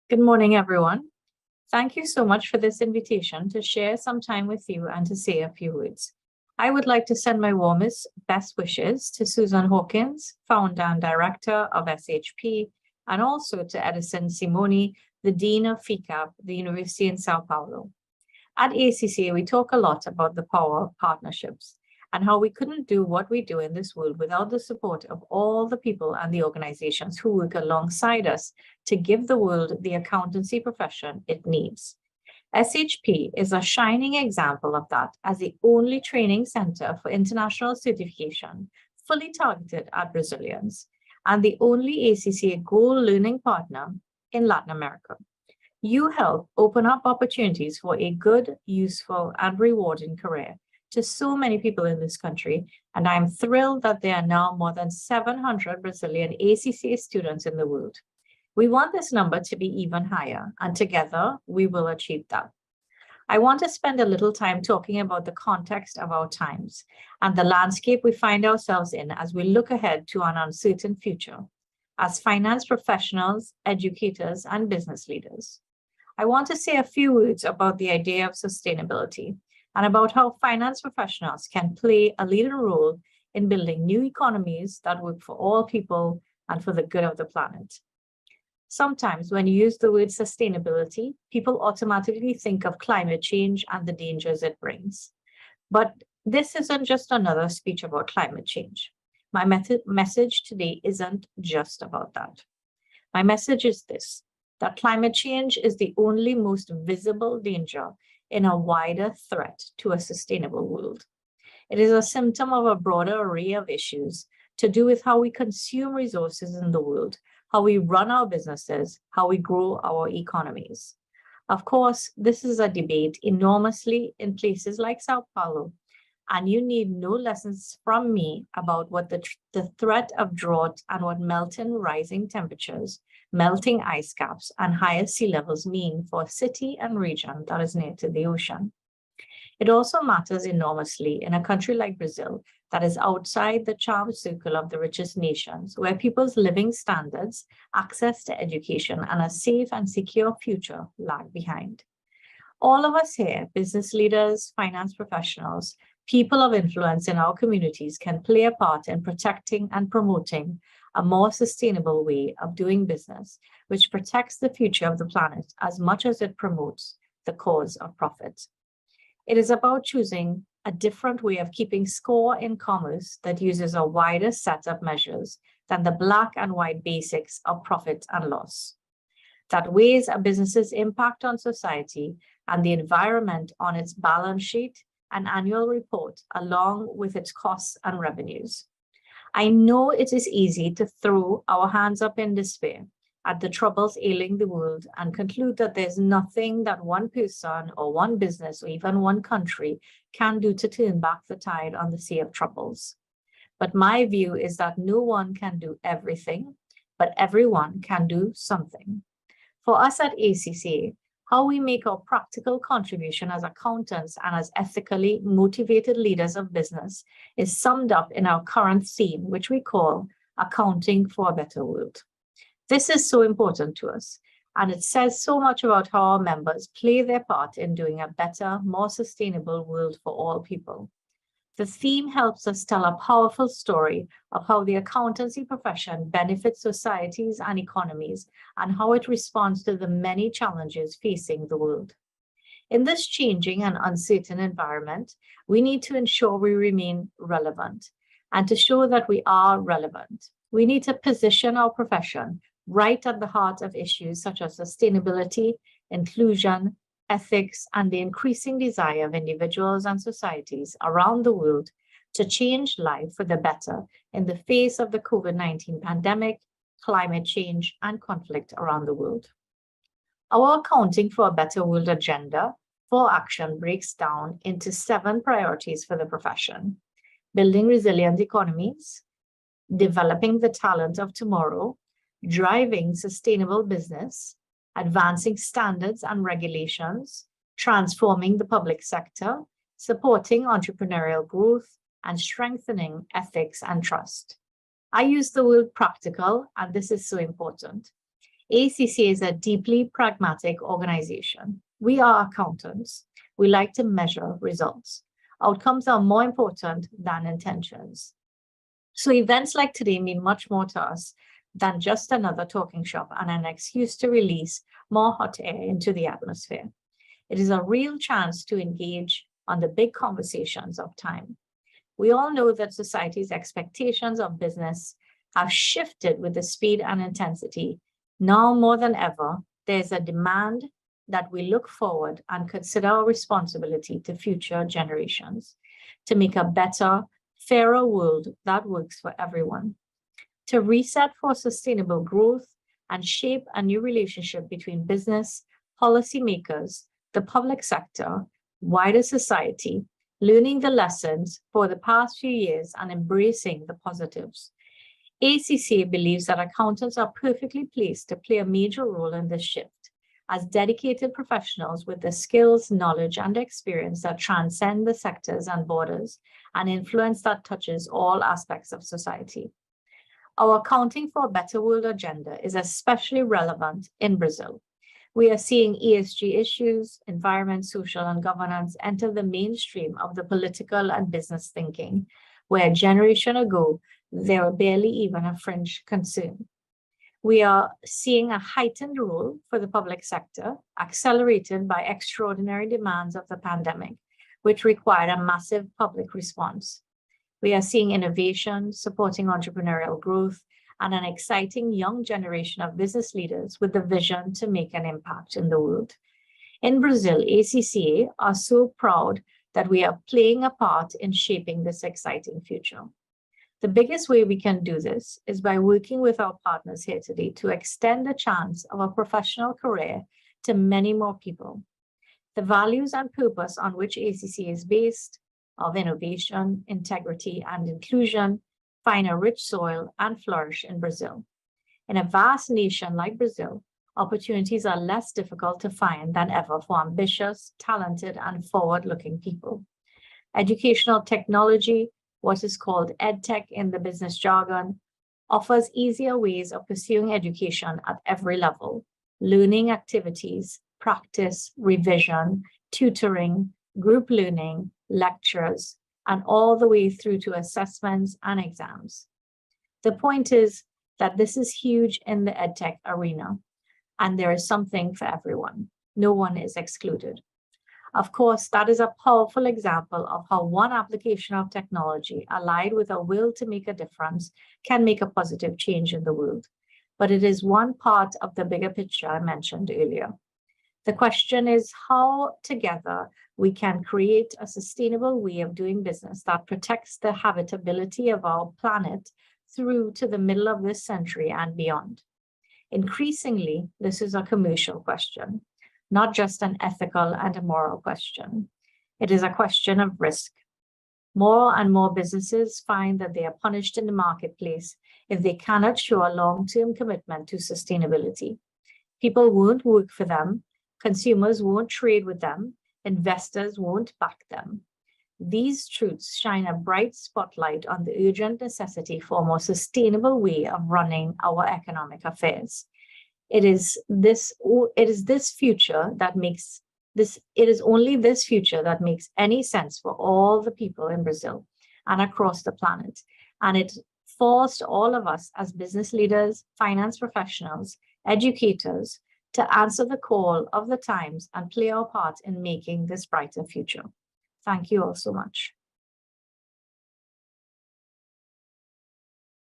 Good morning, everyone. Thank you so much for this invitation to share some time with you and to say a few words. I would like to send my warmest best wishes to Susan Hawkins, founder and director of SHP, and also to Edison Simoni, the Dean of FICAP, the University in Sao Paulo. At ACCA, we talk a lot about the power of partnerships and how we couldn't do what we do in this world without the support of all the people and the organizations who work alongside us to give the world the accountancy profession it needs. SHP is a shining example of that as the only training center for international certification fully targeted at Brazilians and the only ACCA Gold Learning Partner in Latin America. You help open up opportunities for a good, useful, and rewarding career to so many people in this country, and I'm thrilled that there are now more than 700 Brazilian ACCA students in the world. We want this number to be even higher, and together we will achieve that. I want to spend a little time talking about the context of our times and the landscape we find ourselves in as we look ahead to an uncertain future as finance professionals, educators, and business leaders. I want to say a few words about the idea of sustainability and about how finance professionals can play a leading role in building new economies that work for all people and for the good of the planet. Sometimes when you use the word sustainability, people automatically think of climate change and the dangers it brings. But this isn't just another speech about climate change. My message today isn't just about that. My message is this, that climate change is the only most visible danger in a wider threat to a sustainable world. It is a symptom of a broader array of issues to do with how we consume resources in the world, how we run our businesses, how we grow our economies. Of course, this is a debate enormously in places like Sao Paulo, and you need no lessons from me about what the threat of drought and what melting rising temperatures, melting ice caps, and higher sea levels mean for a city and region that is near to the ocean. It also matters enormously in a country like Brazil that is outside the charmed circle of the richest nations, where people's living standards, access to education, and a safe and secure future lag behind. All of us here, business leaders, finance professionals, people of influence in our communities can play a part in protecting and promoting a more sustainable way of doing business, which protects the future of the planet as much as it promotes the cause of profit. It is about choosing a different way of keeping score in commerce that uses a wider set of measures than the black and white basics of profit and loss, that weighs a business's impact on society and the environment on its balance sheet and annual report, along with its costs and revenues. I know it is easy to throw our hands up in despair at the troubles ailing the world and conclude that there's nothing that one person or one business or even one country can do to turn back the tide on the sea of troubles. But my view is that no one can do everything, but everyone can do something. For us at ACCA, how we make our practical contribution as accountants and as ethically motivated leaders of business is summed up in our current theme, which we call Accounting for a Better World. This is so important to us, and it says so much about how our members play their part in doing a better, more sustainable world for all people. The theme helps us tell a powerful story of how the accountancy profession benefits societies and economies and how it responds to the many challenges facing the world. In this changing and uncertain environment, we need to ensure we remain relevant. And to show that we are relevant, we need to position our profession right at the heart of issues such as sustainability, inclusion, ethics, and the increasing desire of individuals and societies around the world to change life for the better in the face of the COVID-19 pandemic, climate change, and conflict around the world. Our Accounting for a Better World agenda for action breaks down into 7 priorities for the profession: building resilient economies, developing the talent of tomorrow, driving sustainable business, advancing standards and regulations, transforming the public sector, supporting entrepreneurial growth, and strengthening ethics and trust. I use the word practical, and this is so important. ACCA is a deeply pragmatic organization. We are accountants. We like to measure results. Outcomes are more important than intentions. So events like today mean much more to us than just another talking shop and an excuse to release more hot air into the atmosphere. It is a real chance to engage on the big conversations of time. We all know that society's expectations of business have shifted with the speed and intensity. Now more than ever, there's a demand that we look forward and consider our responsibility to future generations to make a better, fairer world that works for everyone, to reset for sustainable growth and shape a new relationship between business, policymakers, the public sector, wider society, learning the lessons for the past few years and embracing the positives. ACCA believes that accountants are perfectly placed to play a major role in this shift as dedicated professionals with the skills, knowledge, and experience that transcend the sectors and borders and influence that touches all aspects of society. Our Accounting for a Better World agenda is especially relevant in Brazil. We are seeing ESG issues, environment, social, and governance enter the mainstream of the political and business thinking, where a generation ago, they were barely even a fringe concern. We are seeing a heightened role for the public sector, accelerated by extraordinary demands of the pandemic, which required a massive public response. We are seeing innovation, supporting entrepreneurial growth, and an exciting young generation of business leaders with the vision to make an impact in the world. In Brazil, ACCA are so proud that we are playing a part in shaping this exciting future. The biggest way we can do this is by working with our partners here today to extend the chance of a professional career to many more people. The values and purpose on which ACCA is based, of innovation, integrity, and inclusion, find a rich soil and flourish in Brazil. In a vast nation like Brazil, opportunities are less difficult to find than ever for ambitious, talented, and forward-looking people. Educational technology, what is called EdTech in the business jargon, offers easier ways of pursuing education at every level: learning activities, practice, revision, tutoring, group learning, lectures, and all the way through to assessments and exams. The point is that this is huge in the EdTech arena, and there is something for everyone. No one is excluded. Of course, that is a powerful example of how one application of technology allied with a will to make a difference can make a positive change in the world. But it is one part of the bigger picture I mentioned earlier. The question is how together we can create a sustainable way of doing business that protects the habitability of our planet through to the middle of this century and beyond. Increasingly, this is a commercial question, not just an ethical and a moral question. It is a question of risk. More and more businesses find that they are punished in the marketplace if they cannot show a long-term commitment to sustainability. People won't work for them, consumers won't trade with them, investors won't back them. These truths shine a bright spotlight on the urgent necessity for a more sustainable way of running our economic affairs. It is only this future that makes any sense for all the people in Brazil and across the planet. And it falls to all of us as business leaders, finance professionals, educators, to answer the call of the times and play our part in making this brighter future. Thank you all so much.